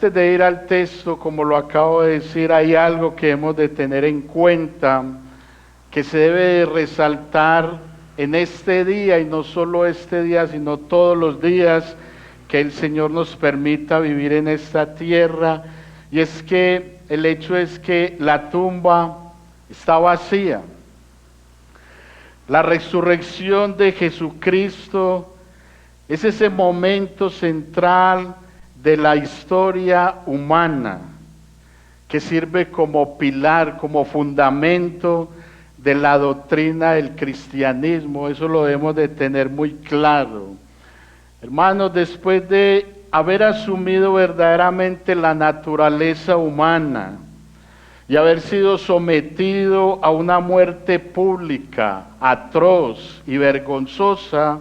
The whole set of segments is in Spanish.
Antes de ir al texto, como lo acabo de decir, hay algo que hemos de tener en cuenta, que se debe de resaltar en este día, y no solo este día, sino todos los días que el Señor nos permita vivir en esta tierra, y es que el hecho es que la tumba está vacía. La resurrección de Jesucristo es ese momento central de la historia humana, que sirve como pilar, como fundamento de la doctrina del cristianismo. Eso lo debemos de tener muy claro. Hermanos, después de haber asumido verdaderamente la naturaleza humana y haber sido sometido a una muerte pública, atroz y vergonzosa,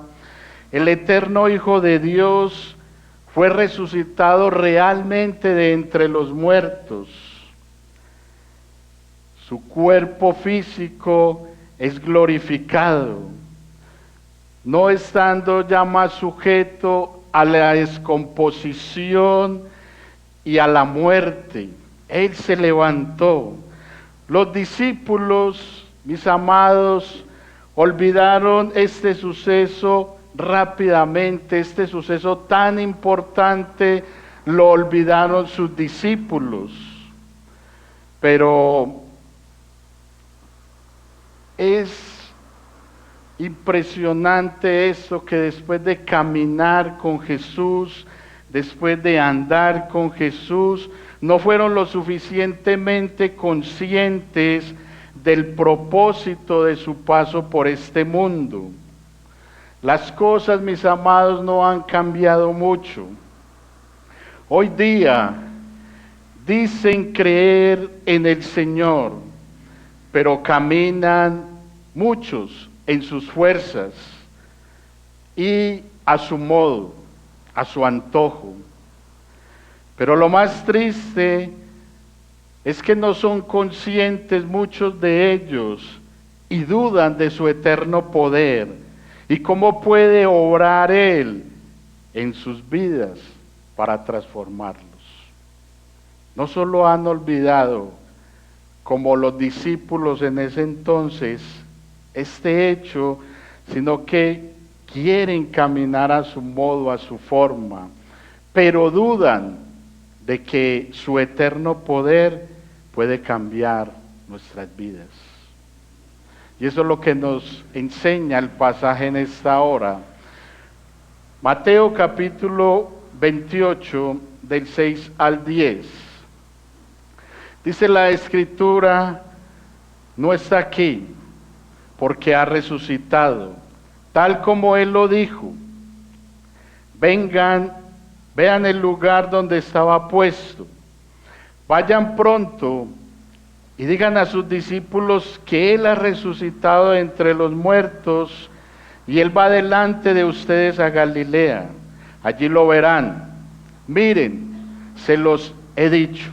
el eterno Hijo de Dios fue resucitado realmente de entre los muertos. Su cuerpo físico es glorificado, no estando ya más sujeto a la descomposición y a la muerte. Él se levantó. Los discípulos, mis amados, olvidaron este suceso rápidamente. Este suceso tan importante lo olvidaron sus discípulos. Pero es impresionante eso, que después de caminar con Jesús, después de andar con Jesús, no fueron lo suficientemente conscientes del propósito de su paso por este mundo. Las cosas, mis amados, no han cambiado mucho. Hoy día dicen creer en el Señor, pero caminan muchos en sus fuerzas y a su modo, a su antojo. Pero lo más triste es que no son conscientes muchos de ellos y dudan de su eterno poder y cómo puede obrar Él en sus vidas para transformarlos. No solo han olvidado, como los discípulos en ese entonces, este hecho, sino que quieren caminar a su modo, a su forma, pero dudan de que su eterno poder puede cambiar nuestras vidas. Y eso es lo que nos enseña el pasaje en esta hora. Mateo capítulo 28, del 6 al 10. Dice la Escritura: no está aquí, porque ha resucitado, tal como Él lo dijo. Vengan, vean el lugar donde estaba puesto. Vayan pronto y digan a sus discípulos que Él ha resucitado entre los muertos y Él va delante de ustedes a Galilea. Allí lo verán. Miren, se los he dicho.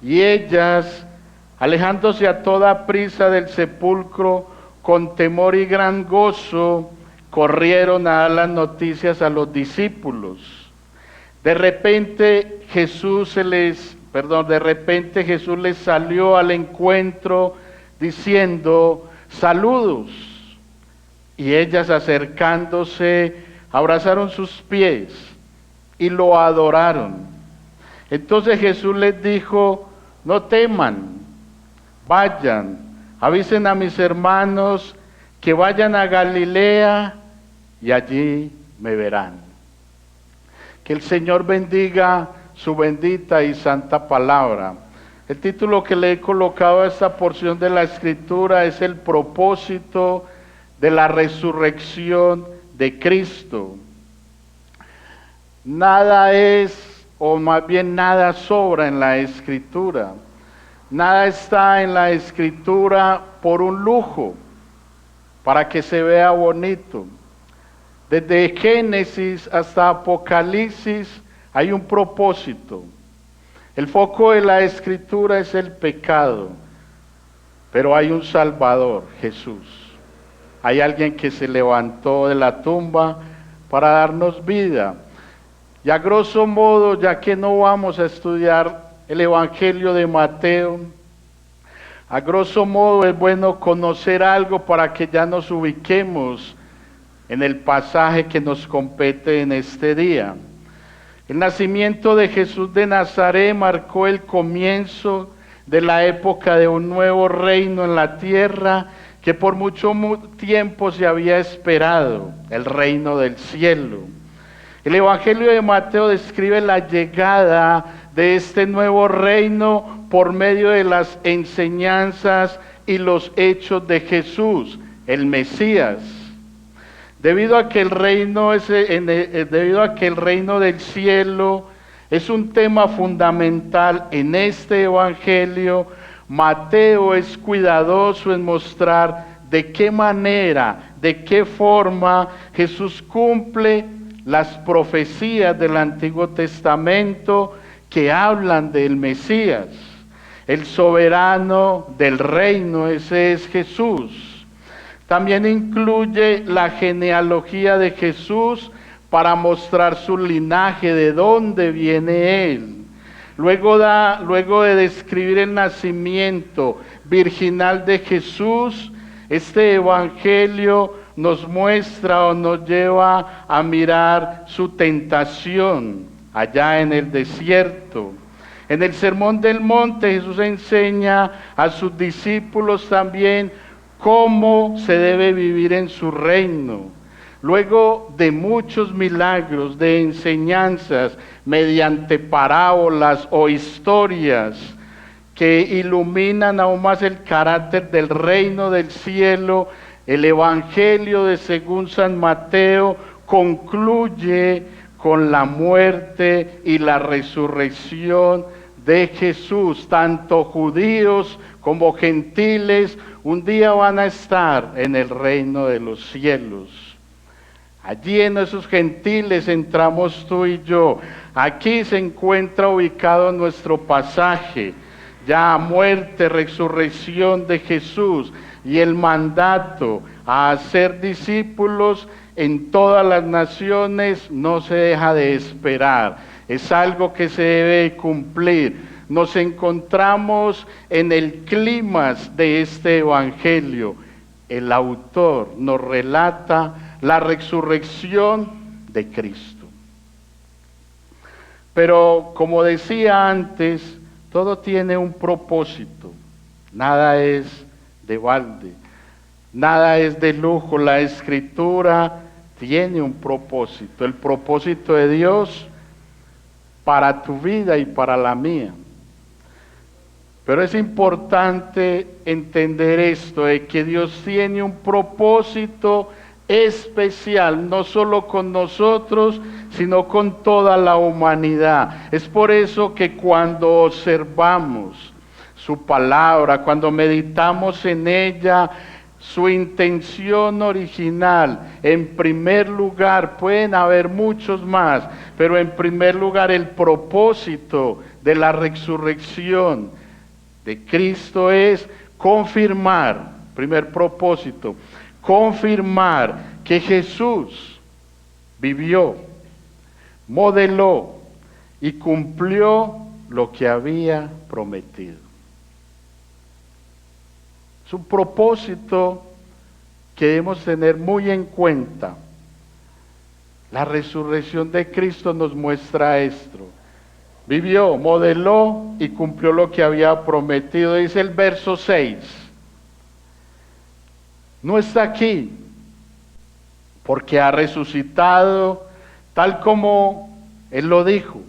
Y ellas, alejándose a toda prisa del sepulcro, con temor y gran gozo, corrieron a dar las noticias a los discípulos. De repente Jesús les salió al encuentro diciendo: saludos. Y ellas, acercándose, abrazaron sus pies y lo adoraron. Entonces Jesús les dijo: no teman, vayan, avisen a mis hermanos que vayan a Galilea y allí me verán. Que el Señor bendiga su bendita y santa palabra. El título que le he colocado a esta porción de la Escritura es el propósito de la resurrección de Cristo. Nada es, o más bien nada sobra en la Escritura. Nada está en la Escritura por un lujo, para que se vea bonito. Desde Génesis hasta Apocalipsis hay un propósito. El foco de la Escritura es el pecado, pero hay un Salvador, Jesús. Hay alguien que se levantó de la tumba para darnos vida. Y a grosso modo, ya que no vamos a estudiar el Evangelio de Mateo, a grosso modo es bueno conocer algo para que ya nos ubiquemos en el pasaje que nos compete en este día. El nacimiento de Jesús de Nazaret marcó el comienzo de la época de un nuevo reino en la tierra que por mucho tiempo se había esperado, el reino del cielo. El Evangelio de Mateo describe la llegada de este nuevo reino por medio de las enseñanzas y los hechos de Jesús, el Mesías. Debido a que el reino del cielo es un tema fundamental en este Evangelio, Mateo es cuidadoso en mostrar de qué manera, de qué forma Jesús cumple las profecías del Antiguo Testamento que hablan del Mesías, el soberano del reino, ese es Jesús. También incluye la genealogía de Jesús para mostrar su linaje, de dónde viene Él. Luego de describir el nacimiento virginal de Jesús, este Evangelio nos muestra o nos lleva a mirar su tentación allá en el desierto. En el Sermón del Monte Jesús enseña a sus discípulos también cómo se debe vivir en su reino. Luego de muchos milagros, de enseñanzas mediante parábolas o historias que iluminan aún más el carácter del reino del cielo, el Evangelio de según San Mateo concluye con la muerte y la resurrección de Jesús. Tanto judíos como gentiles un día van a estar en el reino de los cielos. Allí en esos gentiles entramos tú y yo. Aquí se encuentra ubicado nuestro pasaje, ya muerte, resurrección de Jesús y el mandato a hacer discípulos en todas las naciones no se deja de esperar. Es algo que se debe cumplir. Nos encontramos en el clímax de este evangelio. El autor nos relata la resurrección de Cristo. Pero como decía antes, todo tiene un propósito. Nada es de balde, nada es de lujo. La Escritura tiene un propósito, el propósito de Dios para tu vida y para la mía. Pero es importante entender esto, de que Dios tiene un propósito especial, no solo con nosotros, sino con toda la humanidad. Es por eso que cuando observamos su palabra, cuando meditamos en ella, su intención original, en primer lugar, pueden haber muchos más, pero en primer lugar el propósito de la resurrección de Cristo es confirmar, primer propósito, confirmar que Jesús vivió, modeló y cumplió lo que había prometido. Es un propósito que debemos tener muy en cuenta. La resurrección de Cristo nos muestra esto. Vivió, modeló y cumplió lo que había prometido. Dice el verso 6. No está aquí porque ha resucitado tal como Él lo dijo.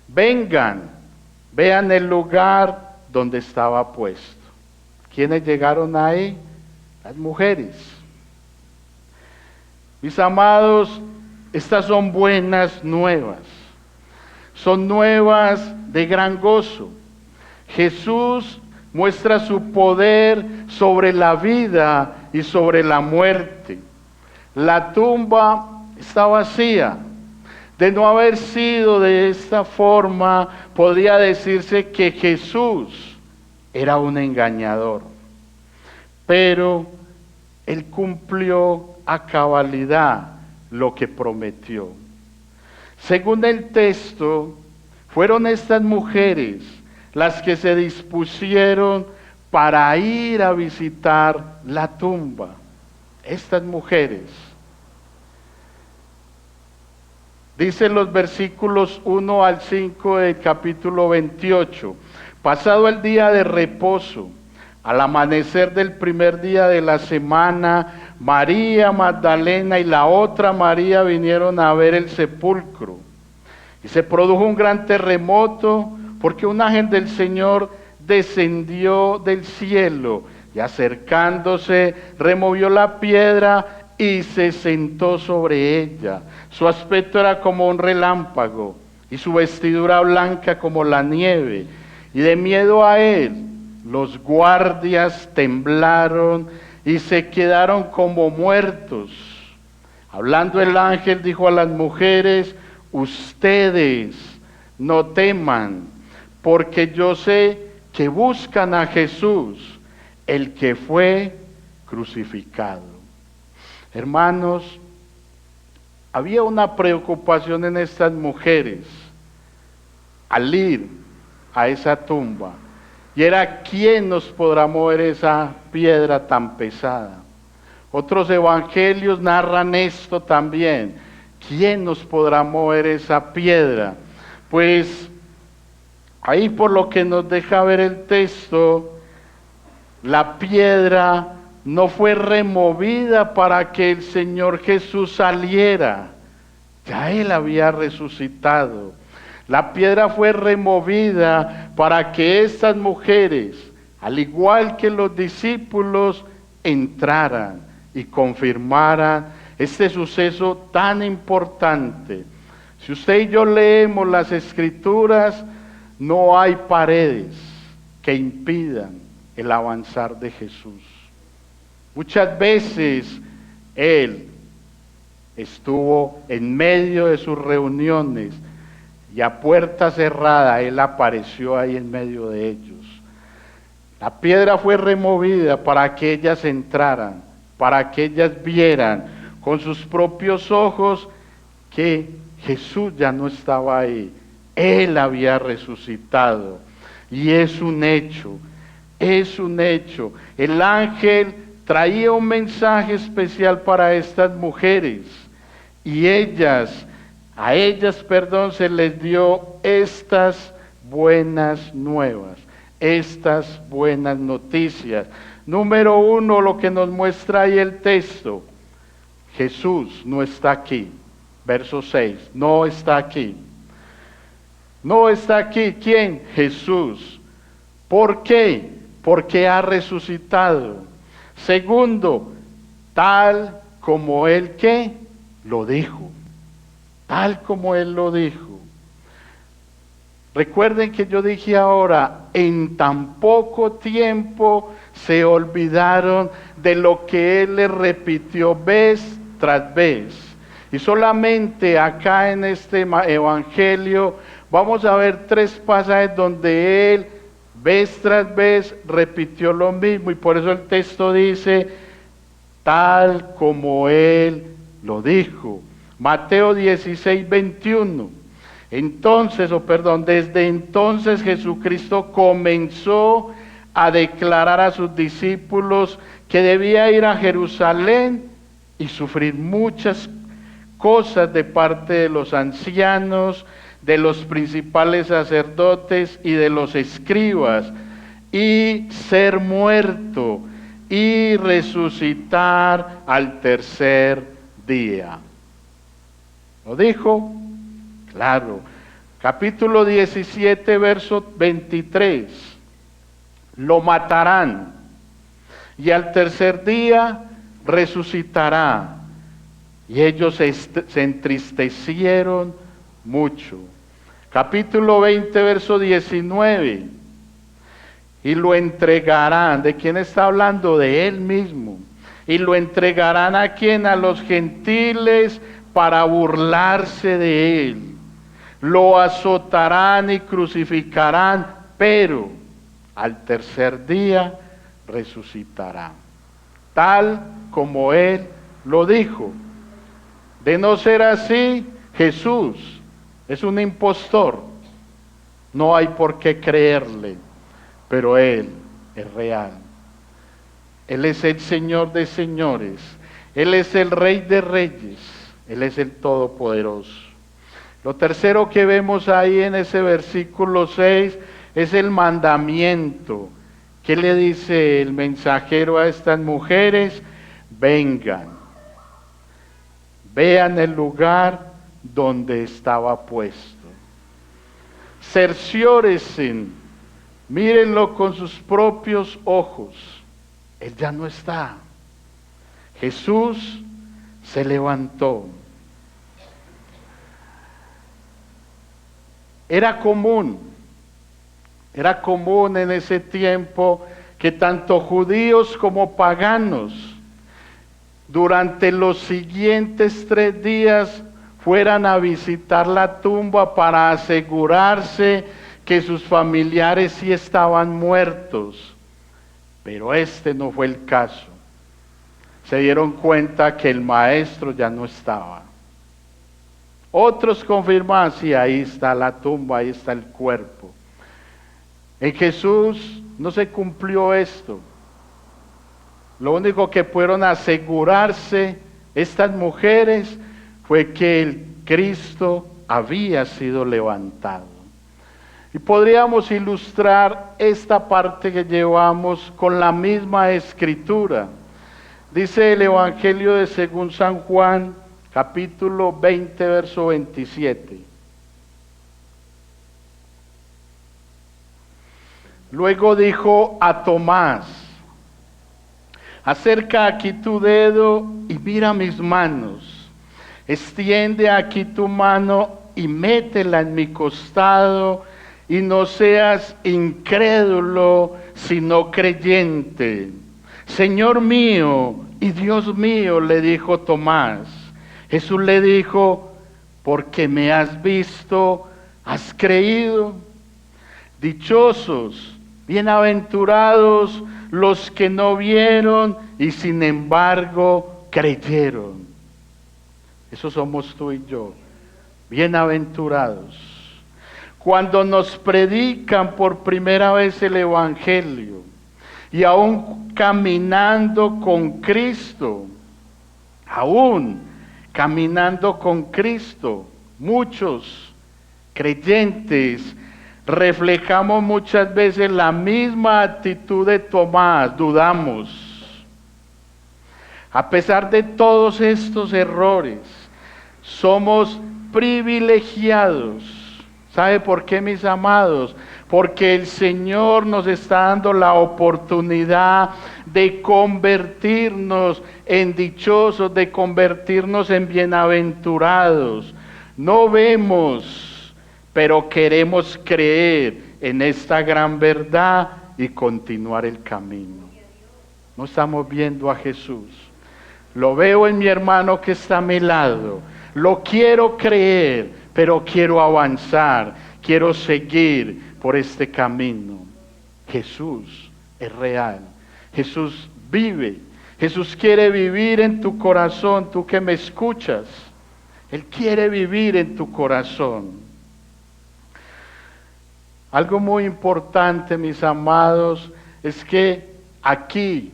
Vengan, vean el lugar donde estaba puesto. ¿Quiénes llegaron ahí? Las mujeres. Mis amados, estas son buenas nuevas. Son nuevas de gran gozo. Jesús muestra su poder sobre la vida y sobre la muerte. La tumba está vacía. De no haber sido de esta forma, podría decirse que Jesús era un engañador. Pero Él cumplió a cabalidad lo que prometió. Según el texto, fueron estas mujeres las que se dispusieron para ir a visitar la tumba. Estas mujeres. Dicen los versículos 1 al 5 del capítulo 28. Pasado el día de reposo, al amanecer del primer día de la semana, María Magdalena y la otra María vinieron a ver el sepulcro. Y se produjo un gran terremoto, porque un ángel del Señor descendió del cielo y acercándose removió la piedra y se sentó sobre ella. Su aspecto era como un relámpago y su vestidura blanca como la nieve. Y de miedo a él, los guardias temblaron y se quedaron como muertos. Hablando el ángel dijo a las mujeres: ustedes no teman, porque yo sé que buscan a Jesús, el que fue crucificado. Hermanos, había una preocupación en estas mujeres al ir a esa tumba, y era: ¿quién nos podrá mover esa piedra tan pesada? Otros evangelios narran esto también: ¿quién nos podrá mover esa piedra? Pues ahí, por lo que nos deja ver el texto, la piedra no fue removida para que el Señor Jesús saliera, ya Él había resucitado. La piedra fue removida para que estas mujeres, al igual que los discípulos, entraran y confirmaran este suceso tan importante. Si usted y yo leemos las Escrituras, no hay paredes que impidan el avanzar de Jesús. Muchas veces Él estuvo en medio de sus reuniones y a puerta cerrada Él apareció ahí en medio de ellos. La piedra fue removida para que ellas entraran, para que ellas vieran con sus propios ojos que Jesús ya no estaba ahí. Él había resucitado. Y es un hecho, es un hecho. El ángel traía un mensaje especial para estas mujeres, y a ellas, se les dio estas buenas nuevas, estas buenas noticias. Número 1, lo que nos muestra ahí el texto: Jesús no está aquí. Verso 6, no está aquí. No está aquí, ¿quién? Jesús. ¿Por qué? Porque ha resucitado. Segundo, tal como Él, ¿qué? Lo dijo. Tal como Él lo dijo. Recuerden que yo dije ahora, en tan poco tiempo se olvidaron de lo que Él les repitió vez tras vez. Y solamente acá en este evangelio vamos a ver 3 pasajes donde Él vez tras vez repitió lo mismo, y por eso el texto dice: tal como Él lo dijo. Mateo 16, 21. Desde entonces Jesucristo comenzó a declarar a sus discípulos que debía ir a Jerusalén y sufrir muchas cosas de parte de los ancianos, de los principales sacerdotes y de los escribas, y ser muerto y resucitar al tercer día. ¿Lo dijo? Claro. Capítulo 17, verso 23. Lo matarán y al tercer día resucitará. Y ellos se entristecieron mucho. Capítulo 20, verso 19. Y lo entregarán. ¿De quién está hablando? De Él mismo. Y lo entregarán ¿a quién? A los gentiles, para burlarse de Él. Lo azotarán y crucificarán, pero al tercer día resucitará. Tal como Él lo dijo. De no ser así, Jesús es un impostor, no hay por qué creerle, pero Él es real. Él es el Señor de señores, Él es el Rey de reyes, Él es el Todopoderoso. Lo tercero que vemos ahí en ese versículo 6 es el mandamiento. ¿Qué le dice el mensajero a estas mujeres? Vengan, vean el lugar donde estaba puesto. Cerciórense, mírenlo con sus propios ojos. Él ya no está. Jesús se levantó. Era común en ese tiempo que tanto judíos como paganos durante los siguientes 3 días fueran a visitar la tumba para asegurarse que sus familiares sí estaban muertos. Pero este no fue el caso. Se dieron cuenta que el maestro ya no estaba. Otros confirman, sí, ahí está la tumba, ahí está el cuerpo. En Jesús no se cumplió esto. Lo único que pudieron asegurarse estas mujeres fue que el Cristo había sido levantado. Y podríamos ilustrar esta parte que llevamos con la misma escritura. Dice el Evangelio de según San Juan, capítulo 20, verso 27. Luego dijo a Tomás: acerca aquí tu dedo y mira mis manos. Extiende aquí tu mano y métela en mi costado, y no seas incrédulo, sino creyente. Señor mío y Dios mío, le dijo Tomás. Jesús le dijo: porque me has visto, has creído. Dichosos, bienaventurados los que no vieron y sin embargo creyeron. Eso somos tú y yo, bienaventurados. Cuando nos predican por primera vez el Evangelio y aún caminando con Cristo, muchos creyentes reflejamos muchas veces la misma actitud de Tomás, dudamos. A pesar de todos estos errores, somos privilegiados. ¿Sabe por qué, mis amados? Porque el Señor nos está dando la oportunidad de convertirnos en dichosos, de convertirnos en bienaventurados. No vemos, pero queremos creer en esta gran verdad y continuar el camino. No estamos viendo a Jesús. Lo veo en mi hermano que está a mi lado. Lo quiero creer, pero quiero avanzar, quiero seguir por este camino. Jesús es real. Jesús vive. Jesús quiere vivir en tu corazón, tú que me escuchas. Él quiere vivir en tu corazón. Algo muy importante, mis amados, es que aquí,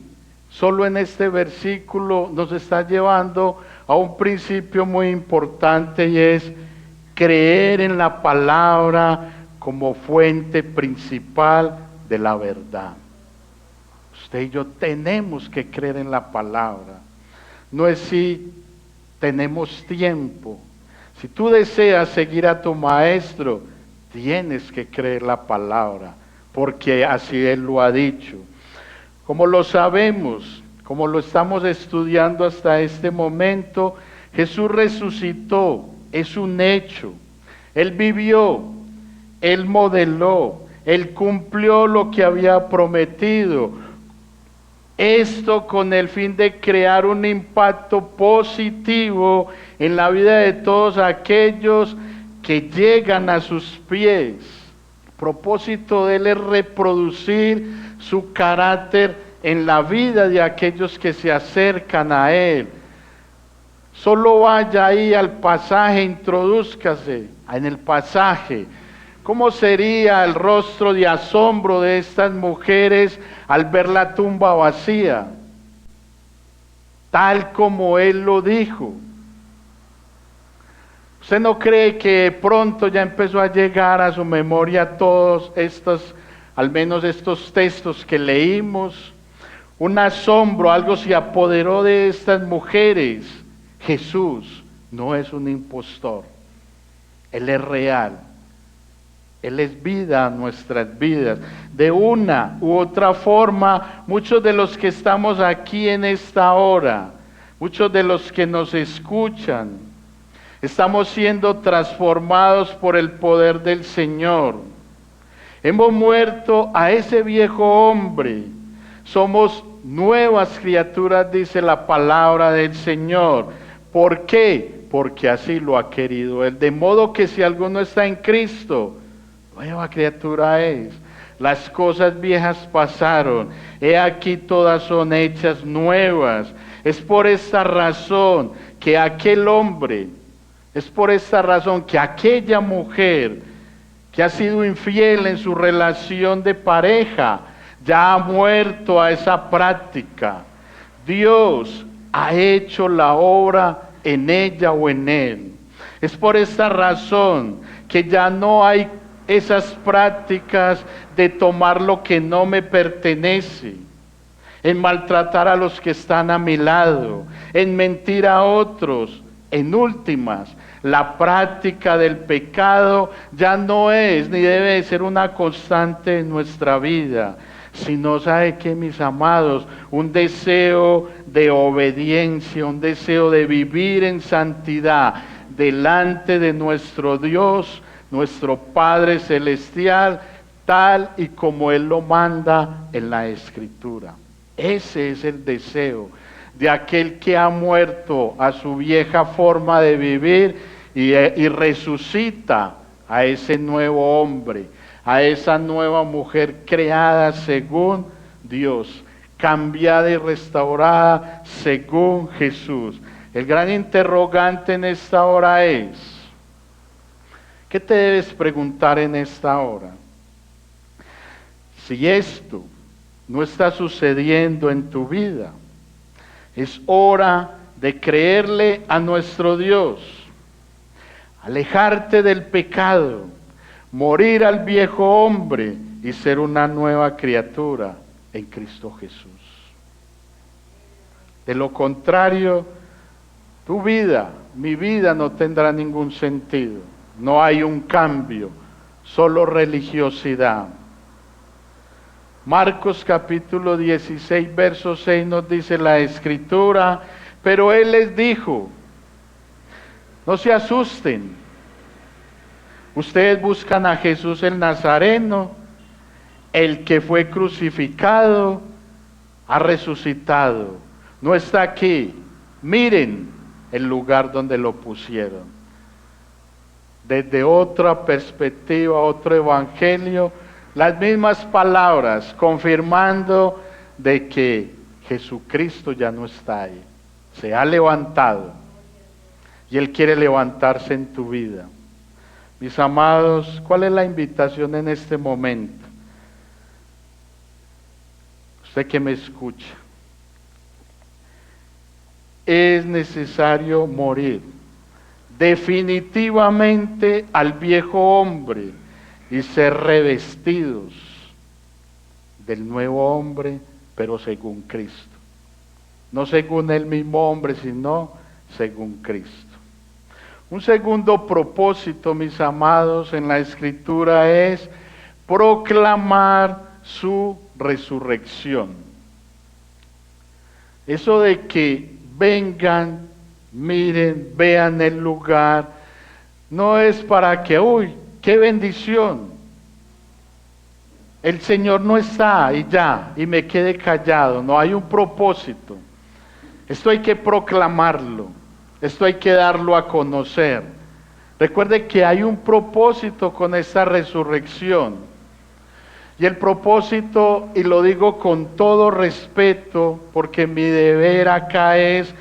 solo en este versículo, nos está llevando a un principio muy importante, y es creer en la palabra como fuente principal de la verdad. Usted y yo tenemos que creer en la palabra. No es si tenemos tiempo. Si tú deseas seguir a tu maestro, tienes que creer la palabra, porque así Él lo ha dicho. Como lo sabemos, como lo estamos estudiando hasta este momento, Jesús resucitó, es un hecho. Él vivió, Él modeló, Él cumplió lo que había prometido. Esto con el fin de crear un impacto positivo en la vida de todos aquellos que llegan a sus pies. El propósito de Él es reproducir su carácter en la vida de aquellos que se acercan a Él. Solo vaya ahí al pasaje, introdúzcase en el pasaje. ¿Cómo sería el rostro de asombro de estas mujeres al ver la tumba vacía? Tal como Él lo dijo. ¿Usted no cree que pronto ya empezó a llegar a su memoria todos estos, al menos estos textos que leímos? Un asombro, algo se apoderó de estas mujeres. Jesús no es un impostor, Él es real, Él es vida a nuestras vidas. De una u otra forma, muchos de los que estamos aquí en esta hora, muchos de los que nos escuchan, estamos siendo transformados por el poder del Señor. Hemos muerto a ese viejo hombre, somos nuevas criaturas, dice la palabra del Señor. ¿Por qué? Porque así lo ha querido Él. De modo que si alguno está en Cristo, nueva criatura es. Las cosas viejas pasaron, he aquí todas son hechas nuevas. Es por esta razón que aquel hombre, es por esta razón que aquella mujer que ha sido infiel en su relación de pareja, ya ha muerto a esa práctica. Dios ha hecho la obra en ella o en él. Es por esta razón que ya no hay esas prácticas de tomar lo que no me pertenece, en maltratar a los que están a mi lado, en mentir a otros. En últimas, la práctica del pecado ya no es ni debe de ser una constante en nuestra vida, sino, ¿sabe qué, mis amados? Un deseo de obediencia, un deseo de vivir en santidad delante de nuestro Dios, nuestro Padre Celestial, tal y como Él lo manda en la Escritura. Ese es el deseo de aquel que ha muerto a su vieja forma de vivir y resucita a ese nuevo hombre, a esa nueva mujer creada según Dios, cambiada y restaurada según Jesús. El gran interrogante en esta hora es, ¿qué te debes preguntar en esta hora? Si esto no está sucediendo en tu vida, es hora de creerle a nuestro Dios, alejarte del pecado, morir al viejo hombre y ser una nueva criatura en Cristo Jesús. De lo contrario, tu vida, mi vida no tendrá ningún sentido. No hay un cambio, solo religiosidad. Marcos capítulo 16, verso 6 nos dice la Escritura, pero Él les dijo, no se asusten, ustedes buscan a Jesús el Nazareno, el que fue crucificado, ha resucitado, no está aquí, miren el lugar donde lo pusieron. Desde otra perspectiva, otro evangelio, las mismas palabras confirmando de que Jesucristo ya no está ahí, se ha levantado y Él quiere levantarse en tu vida. Mis amados, ¿cuál es la invitación en este momento? Usted que me escucha, es necesario morir definitivamente al viejo hombre y ser revestidos del nuevo hombre, pero según Cristo. No según el mismo hombre, sino según Cristo. Un segundo propósito, mis amados, en la Escritura es proclamar su resurrección. Eso de que vengan, miren, vean el lugar, no es para que, uy, ¡qué bendición! El Señor no está y ya, y me quede callado. No, hay un propósito. Esto hay que proclamarlo. Esto hay que darlo a conocer. Recuerde que hay un propósito con esta resurrección. Y el propósito, y lo digo con todo respeto, porque mi deber acá es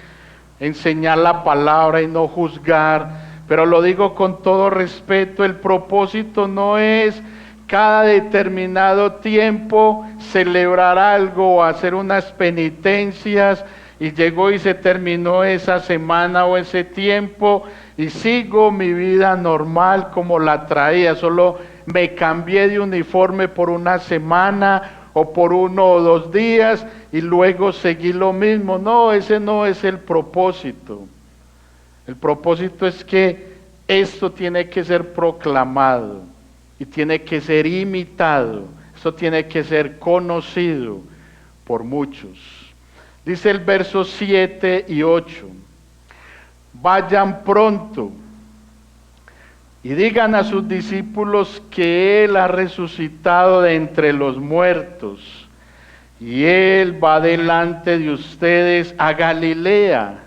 enseñar la palabra y no juzgar, pero lo digo con todo respeto, el propósito no es cada determinado tiempo celebrar algo o hacer unas penitencias y llegó y se terminó esa semana o ese tiempo y sigo mi vida normal como la traía, solo me cambié de uniforme por una semana o por 1 o 2 días y luego seguí lo mismo. No, ese no es el propósito. El propósito es que esto tiene que ser proclamado y tiene que ser imitado. Esto tiene que ser conocido por muchos. Dice el verso 7 y 8. Vayan pronto y digan a sus discípulos que Él ha resucitado de entre los muertos y Él va delante de ustedes a Galilea.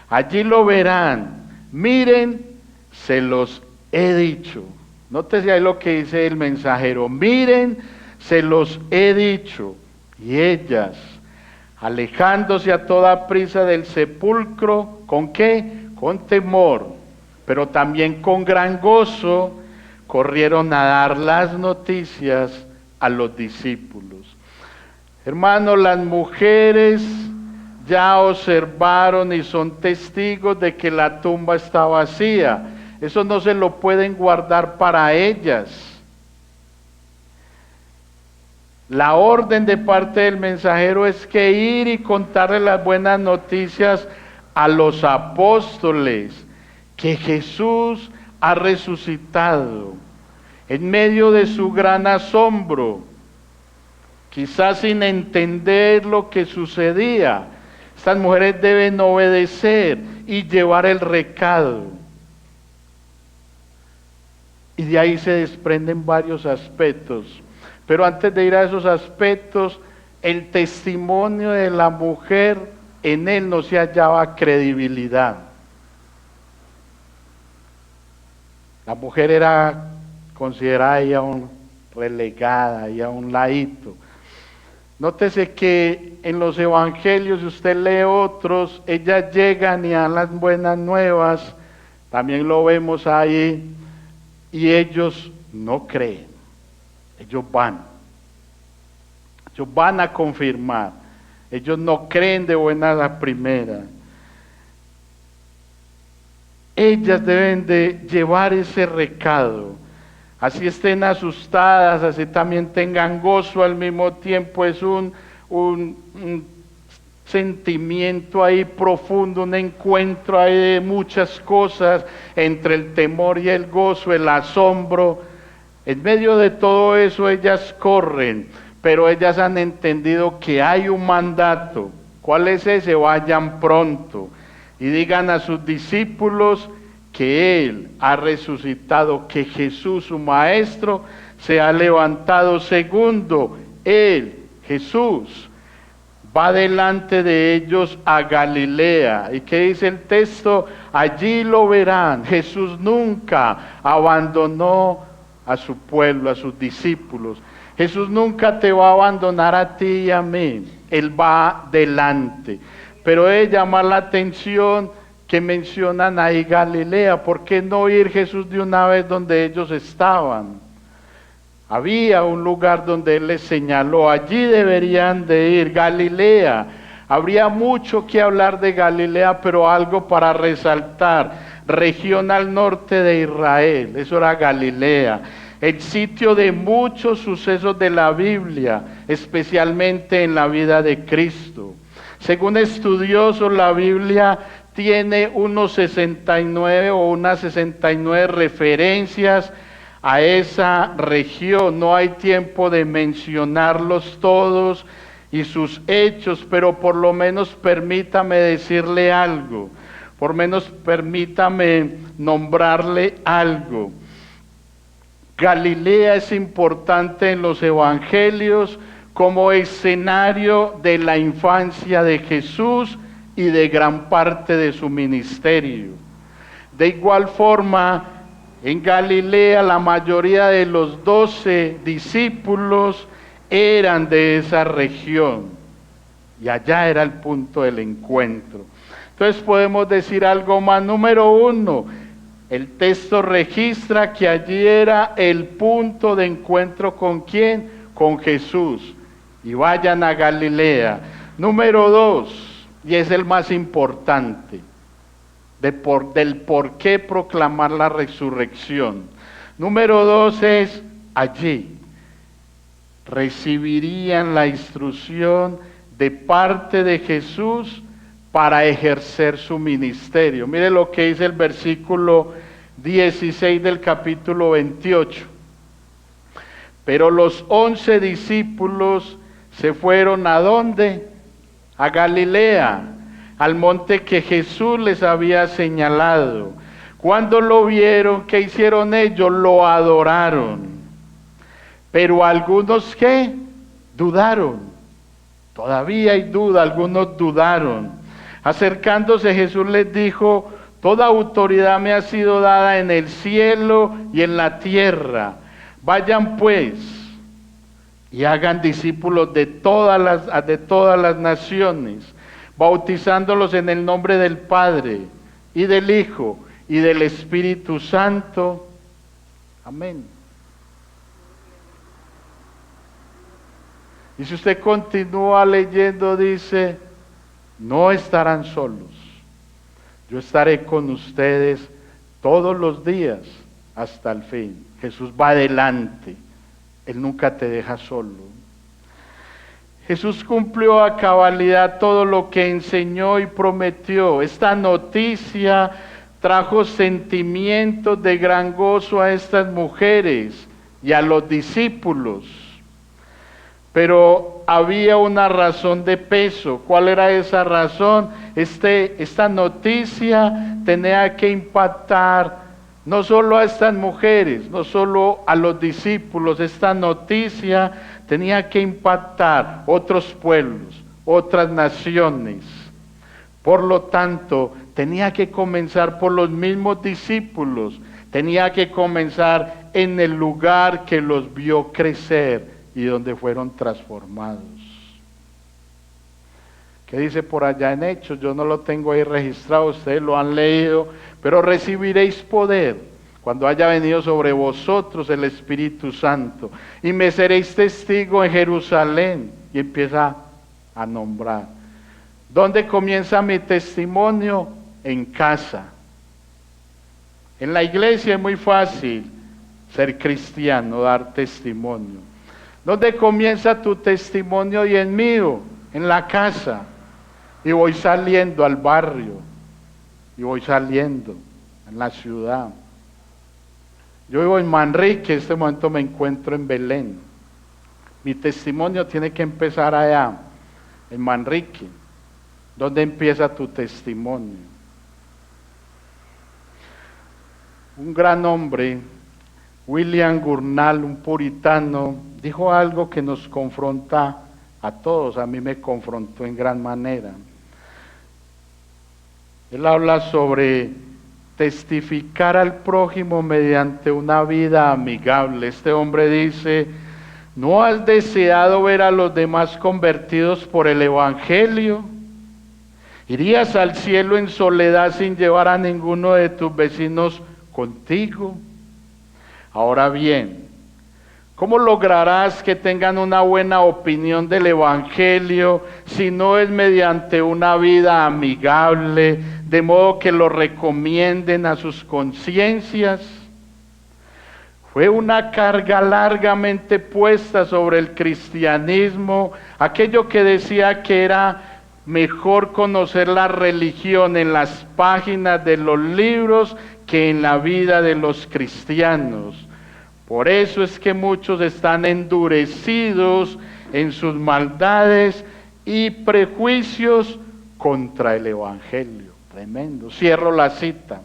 Allí lo verán. Miren, se los he dicho. Nótese ahí lo que dice el mensajero. Miren, se los he dicho. Y ellas, alejándose a toda prisa del sepulcro, ¿con qué? Con temor, pero también con gran gozo, corrieron a dar las noticias a los discípulos. Hermanos, las mujeres ya observaron y son testigos de que la tumba está vacía. Eso no se lo pueden guardar para ellas. La orden de parte del mensajero es que ir y contarle las buenas noticias a los apóstoles, que Jesús ha resucitado en medio de su gran asombro, quizás sin entender lo que sucedía. Estas mujeres deben obedecer y llevar el recado. Y de ahí se desprenden varios aspectos. Pero antes de ir a esos aspectos, el testimonio de la mujer, en él no se hallaba credibilidad. La mujer era considerada ya relegada, ya un ladito. Nótese que en los evangelios, si usted lee otros, ellas llegan y dan las buenas nuevas, también lo vemos ahí, y ellos no creen, ellos van a confirmar, ellos no creen de buena la primera. Ellas deben de llevar ese recado, así estén asustadas, así también tengan gozo al mismo tiempo, es un sentimiento ahí profundo, un encuentro ahí de muchas cosas, entre el temor y el gozo, el asombro. En medio de todo eso ellas corren, pero ellas han entendido que hay un mandato. ¿Cuál es ese? Vayan pronto y digan a sus discípulos que Él ha resucitado, que Jesús, su Maestro, se ha levantado. Segundo, Él, Jesús, va delante de ellos a Galilea. ¿Y qué dice el texto? Allí lo verán. Jesús nunca abandonó a su pueblo, a sus discípulos. Jesús nunca te va a abandonar a ti y a mí. Él va delante. Pero es llamar la atención que mencionan ahí Galilea. ¿Por qué no ir Jesús de una vez donde ellos estaban? Había un lugar donde Él les señaló, allí deberían de ir, Galilea. Habría mucho que hablar de Galilea, pero algo para resaltar. Región al norte de Israel, eso era Galilea. El sitio de muchos sucesos de la Biblia, especialmente en la vida de Cristo. Según estudiosos, la Biblia tiene unos 69 o unas 69 referencias a esa región. No hay tiempo de mencionarlos todos y sus hechos, pero por lo menos permítame decirle algo, por lo menos permítame nombrarle algo. Galilea es importante en los evangelios como escenario de la infancia de Jesús y de gran parte de su ministerio. De igual forma, en Galilea la mayoría de los 12 discípulos eran de esa región y allá era el punto del encuentro. Entonces podemos decir algo más. Número uno, el texto registra que allí era el punto de encuentro ¿con quién? Con Jesús. Y vayan a Galilea. Número dos, y es el más importante, del por qué proclamar la resurrección. Número dos es allí. Recibirían la instrucción de parte de Jesús para ejercer su ministerio. Mire lo que dice el versículo 16 del capítulo 28. Pero los 11 discípulos se fueron ¿a dónde? A Galilea, al monte que Jesús les había señalado. Cuando lo vieron, ¿qué hicieron ellos? Lo adoraron. Pero algunos ¿qué? Dudaron. Todavía hay duda, algunos dudaron. Acercándose Jesús les dijo: toda autoridad me ha sido dada en el cielo y en la tierra. Vayan pues y hagan discípulos de todas las naciones, bautizándolos en el nombre del Padre y del Hijo y del Espíritu Santo. Amén. Y si usted continúa leyendo, dice: no estarán solos, yo estaré con ustedes todos los días hasta el fin. Jesús va adelante, Él nunca te deja solo. Jesús cumplió a cabalidad todo lo que enseñó y prometió. Esta noticia trajo sentimientos de gran gozo a estas mujeres y a los discípulos. Pero había una razón de peso. ¿Cuál era esa razón? Esta noticia tenía que impactar no solo a estas mujeres, no solo a los discípulos. Esta noticia tenía que impactar otros pueblos, otras naciones. Por lo tanto, tenía que comenzar por los mismos discípulos. Tenía que comenzar en el lugar que los vio crecer y donde fueron transformados. ¿Qué dice por allá en Hechos? Yo no lo tengo ahí registrado, ustedes lo han leído. Pero recibiréis poder cuando haya venido sobre vosotros el Espíritu Santo, y me seréis testigo en Jerusalén. Y empieza a nombrar. ¿Dónde comienza mi testimonio? En casa. En la iglesia es muy fácil ser cristiano, dar testimonio. ¿Dónde comienza tu testimonio y el mío? En la casa. Y voy saliendo al barrio. Y voy saliendo en la ciudad. Yo vivo en Manrique, en este momento me encuentro en Belén. Mi testimonio tiene que empezar allá, en Manrique. ¿Dónde empieza tu testimonio? Un gran hombre, William Gurnall, un puritano, dijo algo que nos confronta a todos. A mí me confrontó en gran manera. Él habla sobre testificar al prójimo mediante una vida amigable. Este hombre dice: ¿no has deseado ver a los demás convertidos por el Evangelio? ¿Irías al cielo en soledad sin llevar a ninguno de tus vecinos contigo? Ahora bien, ¿cómo lograrás que tengan una buena opinión del Evangelio si no es mediante una vida amigable, de modo que lo recomienden a sus conciencias? Fue una carga largamente puesta sobre el cristianismo, aquello que decía que era mejor conocer la religión en las páginas de los libros que en la vida de los cristianos. Por eso es que muchos están endurecidos en sus maldades y prejuicios contra el Evangelio. Tremendo. Cierro la cita.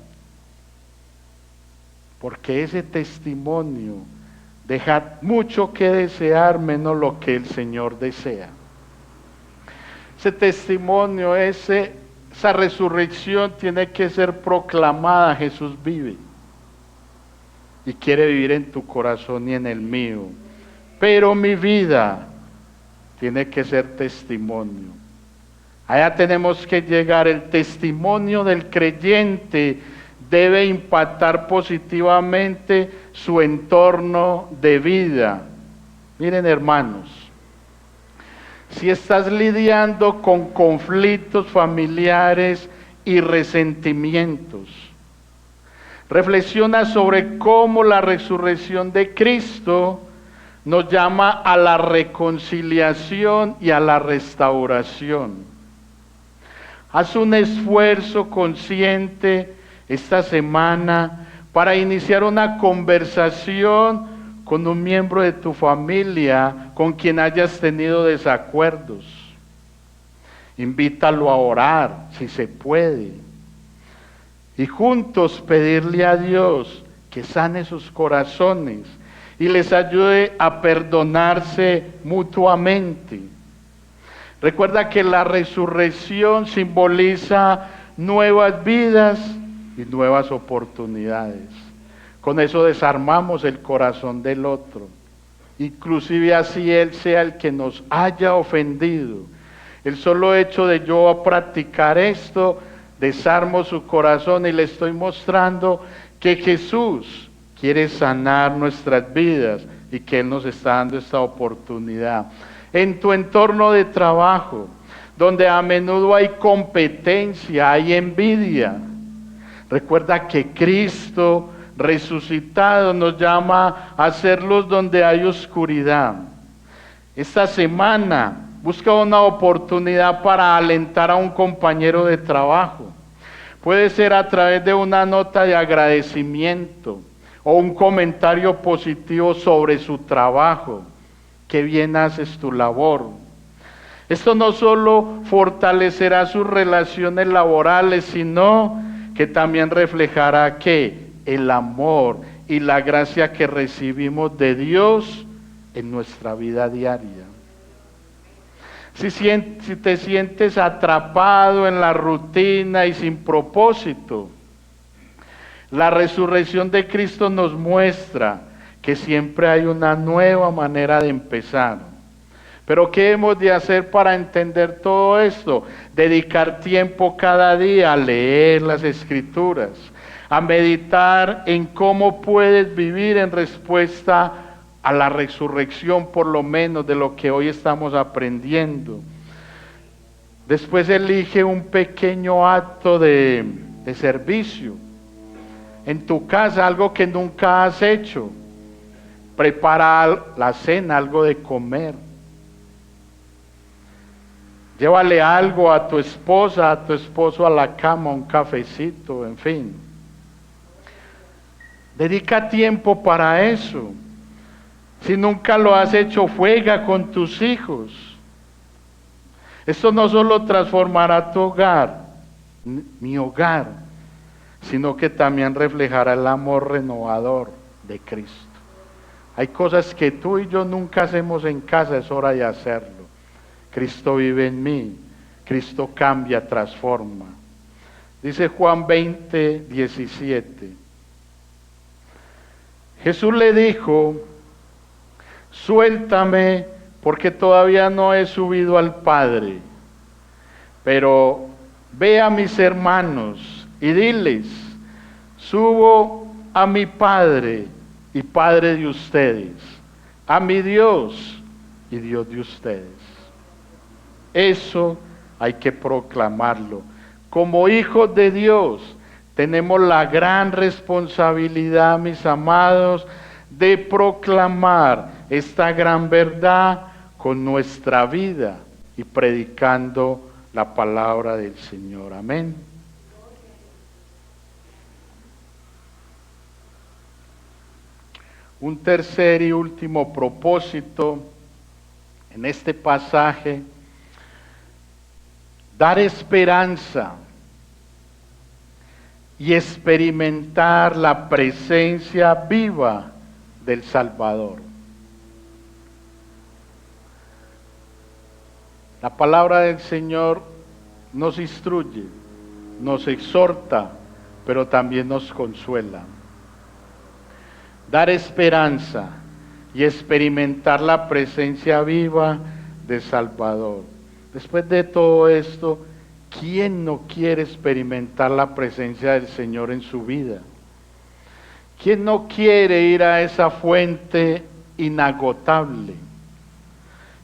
Porque ese testimonio deja mucho que desear, menos lo que el Señor desea. Ese testimonio, esa resurrección tiene que ser proclamada. Jesús vive y quiere vivir en tu corazón y en el mío. Pero mi vida tiene que ser testimonio. Allá tenemos que llegar. El testimonio del creyente debe impactar positivamente su entorno de vida. Miren, hermanos, si estás lidiando con conflictos familiares y resentimientos, reflexiona sobre cómo la resurrección de Cristo nos llama a la reconciliación y a la restauración. Haz un esfuerzo consciente esta semana para iniciar una conversación con un miembro de tu familia con quien hayas tenido desacuerdos. Invítalo a orar, si se puede. Y juntos pedirle a Dios que sane sus corazones y les ayude a perdonarse mutuamente. Recuerda que la resurrección simboliza nuevas vidas y nuevas oportunidades. Con eso desarmamos el corazón del otro, inclusive así él sea el que nos haya ofendido. El solo hecho de yo practicar esto, desarmo su corazón y le estoy mostrando que Jesús quiere sanar nuestras vidas y que Él nos está dando esta oportunidad. En tu entorno de trabajo, donde a menudo hay competencia, hay envidia, recuerda que Cristo resucitado nos llama a ser luz donde hay oscuridad. Esta semana busca una oportunidad para alentar a un compañero de trabajo. Puede ser a través de una nota de agradecimiento o un comentario positivo sobre su trabajo. Qué bien haces tu labor. Esto no solo fortalecerá sus relaciones laborales, sino que también reflejará que el amor y la gracia que recibimos de Dios en nuestra vida diaria. Si te sientes atrapado en la rutina y sin propósito, la resurrección de Cristo nos muestra que siempre hay una nueva manera de empezar. Pero ¿qué hemos de hacer para entender todo esto? Dedicar tiempo cada día a leer las Escrituras, a meditar en cómo puedes vivir en respuesta a la resurrección, por lo menos de lo que hoy estamos aprendiendo. Después elige un pequeño acto de servicio en tu casa, algo que nunca has hecho. Prepara la cena, algo de comer. Llévale algo a tu esposa, a tu esposo a la cama, un cafecito, en fin. Dedica tiempo para eso. Si nunca lo has hecho, juega con tus hijos. Esto no solo transformará tu hogar, mi hogar, sino que también reflejará el amor renovador de Cristo. Hay cosas que tú y yo nunca hacemos en casa, es hora de hacerlo. Cristo vive en mí, Cristo cambia, transforma. Dice Juan 20, 17. Jesús le dijo: suéltame, porque todavía no he subido al Padre, pero ve a mis hermanos y diles: subo a mi Padre y Padre de ustedes, a mi Dios y Dios de ustedes. Eso hay que proclamarlo. Como hijos de Dios tenemos la gran responsabilidad, mis amados, de proclamar esta gran verdad con nuestra vida y predicando la palabra del Señor. Amén. Un tercer y último propósito en este pasaje: dar esperanza y experimentar la presencia viva del Salvador. La palabra del Señor nos instruye, nos exhorta, pero también nos consuela. Dar esperanza y experimentar la presencia viva del Salvador. después de todo esto, ¿quién no quiere experimentar la presencia del Señor en su vida? ¿Quién no quiere ir a esa fuente inagotable?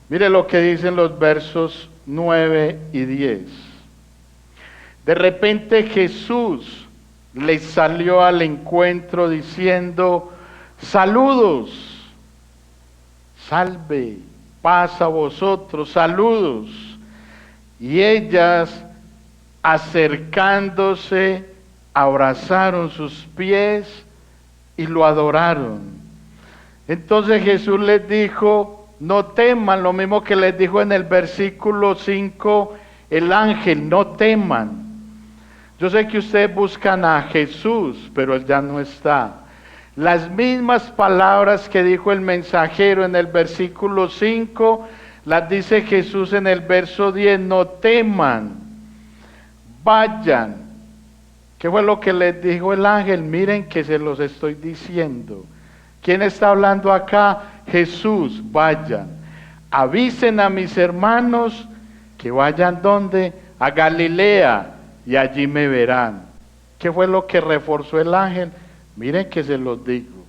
Mire lo que dicen los versos 9 y 10. De repente Jesús les salió al encuentro diciendo: saludos, salve, paz a vosotros, saludos. Y ellas, acercándose, abrazaron sus pies y lo adoraron. Entonces Jesús les dijo: no teman, lo mismo que les dijo en el versículo 5 el ángel, no teman. Yo sé que ustedes buscan a Jesús, pero Él ya no está. Las mismas palabras que dijo el mensajero en el versículo 5, las dice Jesús en el verso 10, no teman, vayan. ¿Qué fue lo que les dijo el ángel? Miren que se los estoy diciendo. ¿Quién está hablando acá? Jesús, vayan. Avisen a mis hermanos que vayan ¿dónde? A Galilea, y allí me verán. ¿Qué fue lo que reforzó el ángel? Miren que se los digo.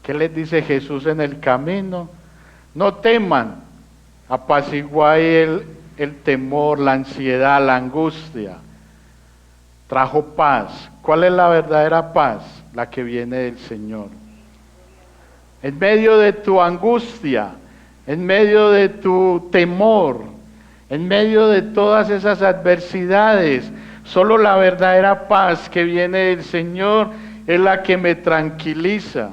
¿Qué les dice Jesús en el camino? No teman, apaciguá el temor, la ansiedad, la angustia. Trajo paz. ¿Cuál es la verdadera paz? La que viene del Señor. En medio de tu angustia, en medio de tu temor, en medio de todas esas adversidades, solo la verdadera paz que viene del Señor es la que me tranquiliza.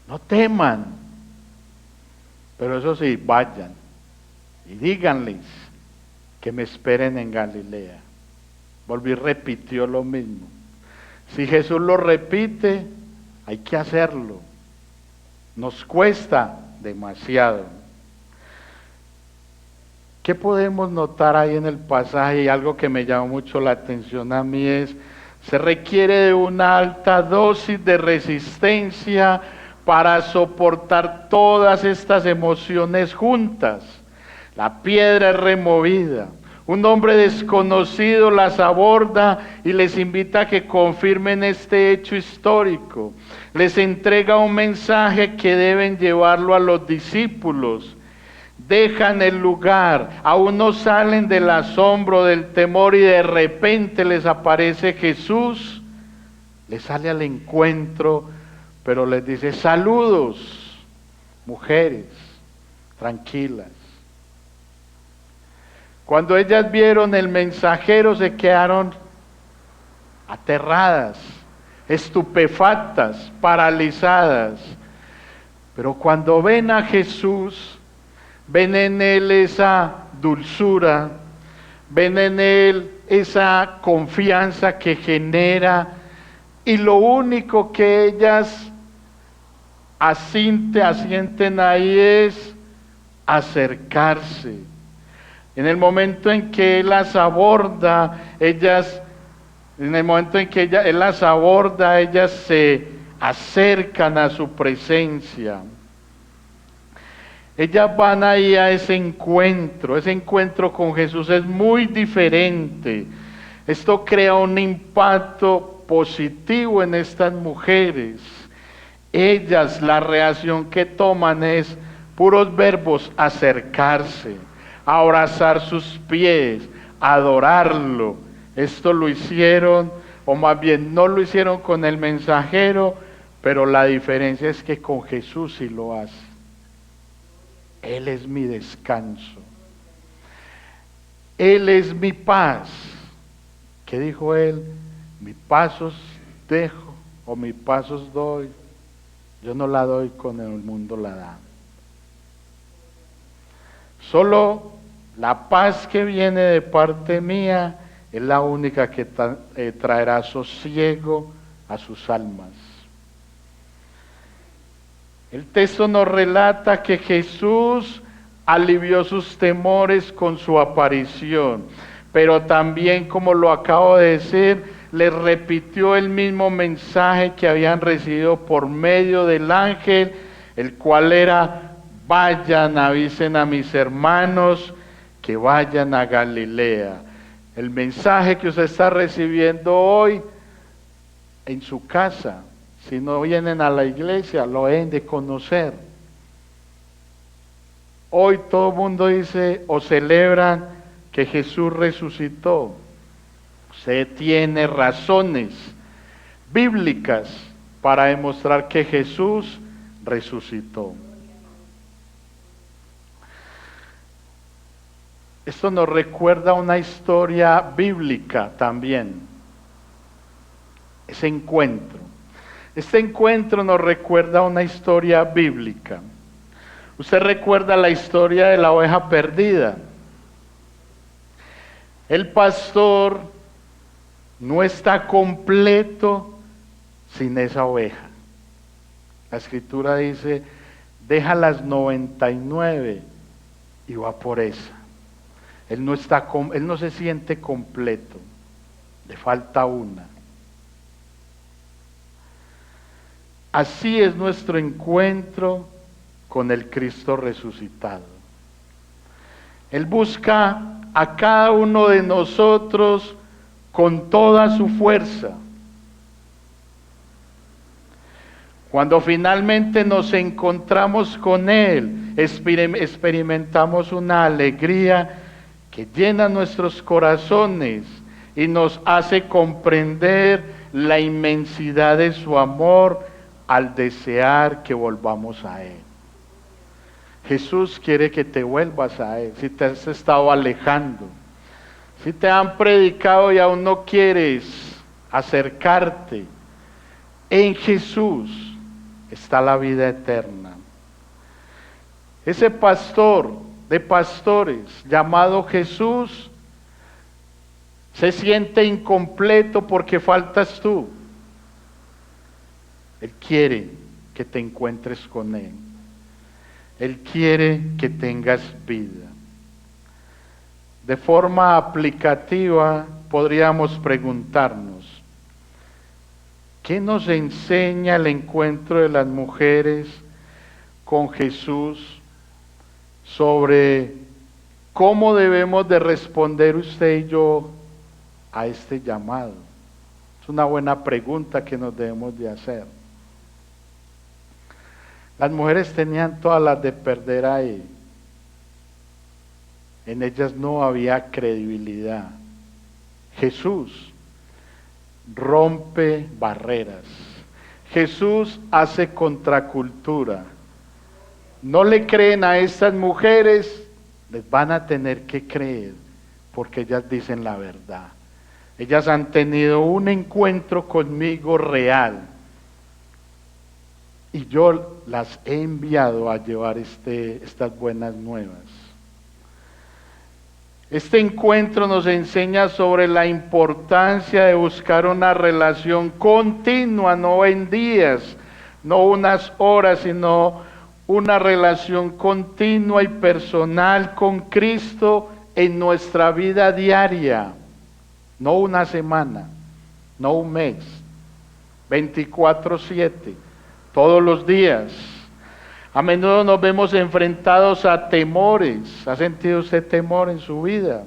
No teman, pero eso sí, vayan y díganles que me esperen en Galilea. Volví, repitió lo mismo. Si Jesús lo repite, hay que hacerlo. Nos cuesta demasiado. ¿Qué podemos notar ahí en el pasaje? Y algo que me llamó mucho la atención a mí es, se requiere de una alta dosis de resistencia para soportar todas estas emociones juntas. La piedra es removida. Un hombre desconocido las aborda y les invita a que confirmen este hecho histórico. Les entrega un mensaje que deben llevarlo a los discípulos. Dejan el lugar, aún no salen del asombro, del temor, y de repente les aparece Jesús, les sale al encuentro, pero les dice: saludos, mujeres, tranquilas. Cuando ellas vieron el mensajero se quedaron aterradas, estupefactas, paralizadas. Pero cuando ven a Jesús, ven en Él esa dulzura, ven en Él esa confianza que genera, y lo único que ellas asienten ahí es acercarse. En el momento en que Él las aborda, ellas se acercan a su presencia. Ellas van ahí a ese encuentro con Jesús es muy diferente. Esto crea un impacto positivo en estas mujeres. Ellas, la reacción que toman es puros verbos: acercarse, abrazar sus pies, adorarlo. Esto lo hicieron, o más bien no lo hicieron con el mensajero, pero la diferencia es que con Jesús sí lo hacen. Él es mi descanso. Él es mi paz. ¿Qué dijo Él? Mi paz os dejo, o mi paz os doy. Yo no la doy como el mundo la da. Solo la paz que viene de parte mía es la única que traerá sosiego a sus almas. El texto nos relata que Jesús alivió sus temores con su aparición, pero también, como lo acabo de decir, les repitió el mismo mensaje que habían recibido por medio del ángel, el cual era: vayan, avisen a mis hermanos que vayan a Galilea. El mensaje que usted está recibiendo hoy en su casa, si no vienen a la iglesia, lo deben de conocer. Hoy todo el mundo dice o celebran que Jesús resucitó. Usted tiene razones bíblicas para demostrar que Jesús resucitó. Esto nos recuerda una historia bíblica también. Ese encuentro. Este encuentro nos recuerda una historia bíblica. Usted recuerda la historia de la oveja perdida. El pastor no está completo sin esa oveja. La escritura dice, deja las 99 y va por esa. Él no se siente completo, le falta una. Así es nuestro encuentro con el Cristo resucitado. Él busca a cada uno de nosotros con toda su fuerza. Cuando finalmente nos encontramos con Él, experimentamos una alegría que llena nuestros corazones y nos hace comprender la inmensidad de su amor al desear que volvamos a Él. Jesús quiere que te vuelvas a Él, si te has estado alejando, si te han predicado y aún no quieres acercarte, en Jesús está la vida eterna. Ese pastor de pastores llamado Jesús se siente incompleto porque faltas tú. Él quiere que te encuentres con Él. Él quiere que tengas vida. De forma aplicativa podríamos preguntarnos, ¿qué nos enseña el encuentro de las mujeres con Jesús sobre cómo debemos de responder usted y yo a este llamado? Es una buena pregunta que nos debemos de hacer. Las mujeres tenían todas las de perder ahí. En ellas no había credibilidad. Jesús rompe barreras. Jesús hace contracultura. No le creen a estas mujeres, les van a tener que creer, porque ellas dicen la verdad. Ellas han tenido un encuentro conmigo real. Y yo las he enviado a llevar estas buenas nuevas. Este encuentro nos enseña sobre la importancia de buscar una relación continua, no en días, no unas horas, sino una relación continua y personal con Cristo en nuestra vida diaria. No una semana, no un mes, 24/7. Todos los días. A menudo nos vemos enfrentados a temores. ¿Ha sentido usted temor en su vida?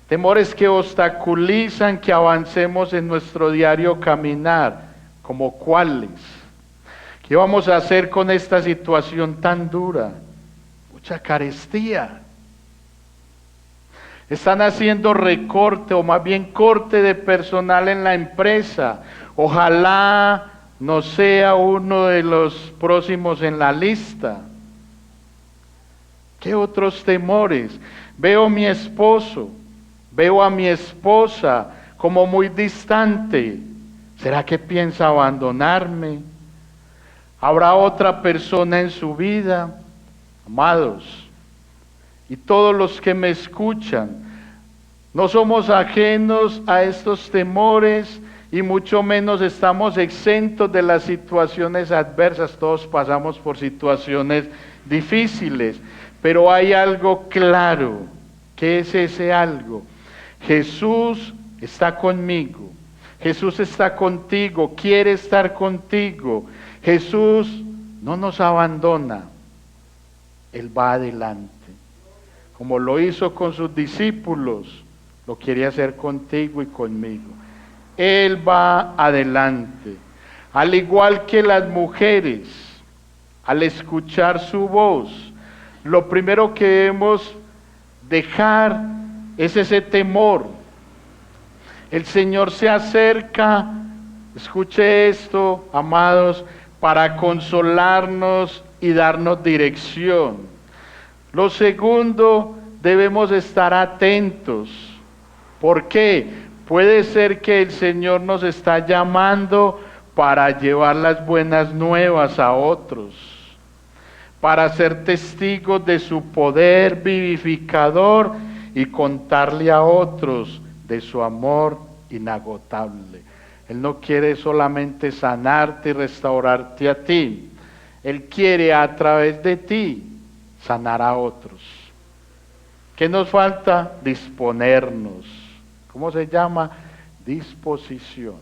Temores que obstaculizan que avancemos en nuestro diario caminar. ¿Como cuáles? ¿Qué vamos a hacer con esta situación tan dura? Mucha carestía. Están haciendo recorte o más bien corte de personal en la empresa. Ojalá no sea uno de los próximos en la lista. ¿Qué otros temores? Veo a mi esposo, veo a mi esposa como muy distante. ¿Será que piensa abandonarme? ¿Habrá otra persona en su vida? Amados, y todos los que me escuchan, no somos ajenos a estos temores y mucho menos estamos exentos de las situaciones adversas. Todos pasamos por situaciones difíciles, pero hay algo claro. ¿Qué es ese algo? Jesús está conmigo, Jesús está contigo, quiere estar contigo. Jesús no nos abandona, Él va adelante. Como lo hizo con sus discípulos, lo quiere hacer contigo y conmigo. Él va adelante. Al igual que las mujeres, al escuchar su voz, lo primero que debemos dejar es ese temor. El Señor se acerca, escuche esto, amados, para consolarnos y darnos dirección. Lo segundo, debemos estar atentos. ¿Por qué? Puede ser que el Señor nos está llamando para llevar las buenas nuevas a otros, para ser testigos de su poder vivificador y contarle a otros de su amor inagotable. Él no quiere solamente sanarte y restaurarte a ti. Él quiere a través de ti sanar a otros. ¿Qué nos falta? Disponernos. ¿Cómo se llama? Disposición.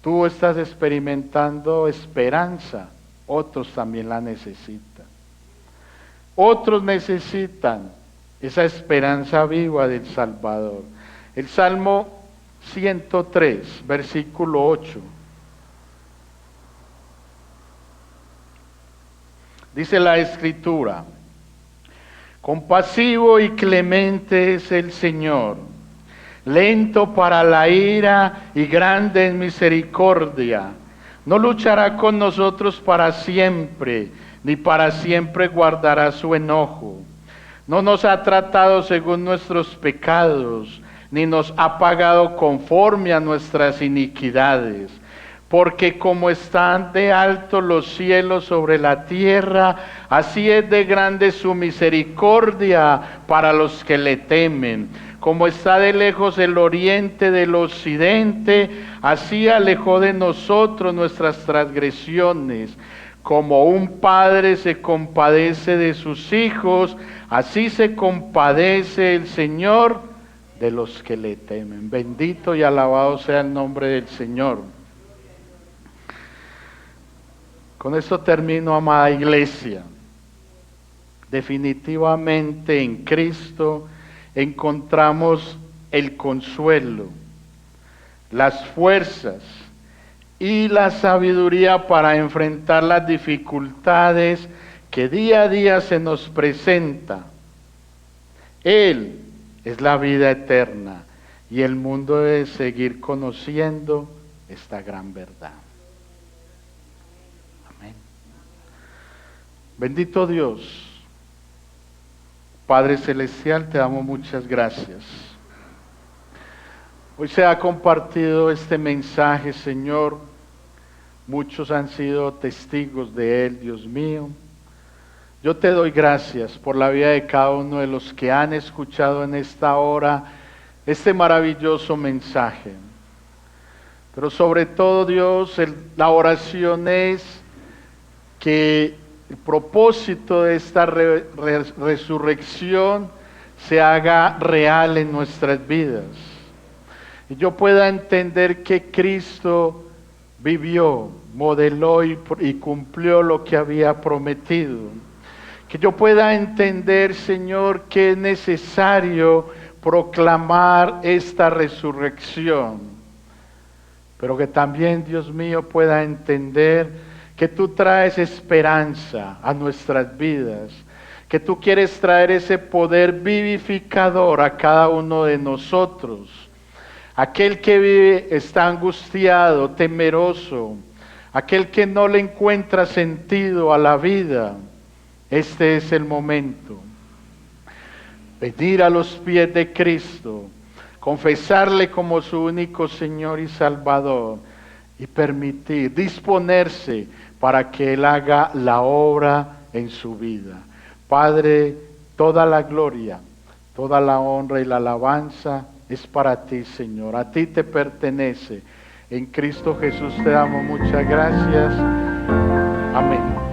Tú estás experimentando esperanza, otros también la necesitan. Otros necesitan esa esperanza viva del Salvador. El Salmo 103, versículo 8. Dice la Escritura: compasivo y clemente es el Señor, lento para la ira y grande en misericordia. No luchará con nosotros para siempre, ni para siempre guardará su enojo. No nos ha tratado según nuestros pecados, ni nos ha pagado conforme a nuestras iniquidades. Porque como están de alto los cielos sobre la tierra, así es de grande su misericordia para los que le temen. Como está de lejos el oriente del occidente, así alejó de nosotros nuestras transgresiones. Como un padre se compadece de sus hijos, así se compadece el Señor de los que le temen. Bendito y alabado sea el nombre del Señor. Con esto termino, amada iglesia. Definitivamente en Cristo encontramos el consuelo, las fuerzas y la sabiduría para enfrentar las dificultades que día a día se nos presenta. Él es la vida eterna y el mundo debe seguir conociendo esta gran verdad. Bendito Dios, Padre Celestial, te damos muchas gracias. Hoy se ha compartido este mensaje, Señor. Muchos han sido testigos de él, Dios mío. Yo te doy gracias por la vida de cada uno de los que han escuchado en esta hora este maravilloso mensaje. Pero sobre todo, Dios, la oración es que el propósito de esta resurrección se haga real en nuestras vidas. Y yo pueda entender que Cristo vivió, modeló y cumplió lo que había prometido. Que yo pueda entender, Señor, que es necesario proclamar esta resurrección. Pero que también, Dios mío, pueda entender que tú traes esperanza a nuestras vidas, que tú quieres traer ese poder vivificador a cada uno de nosotros. Aquel que vive está angustiado, temeroso, aquel que no le encuentra sentido a la vida, este es el momento. Venir a los pies de Cristo, confesarle como su único Señor y Salvador y permitir, disponerse para que Él haga la obra en su vida. Padre, toda la gloria, toda la honra y la alabanza es para ti, Señor. A ti te pertenece. En Cristo Jesús te damos muchas gracias. Amén.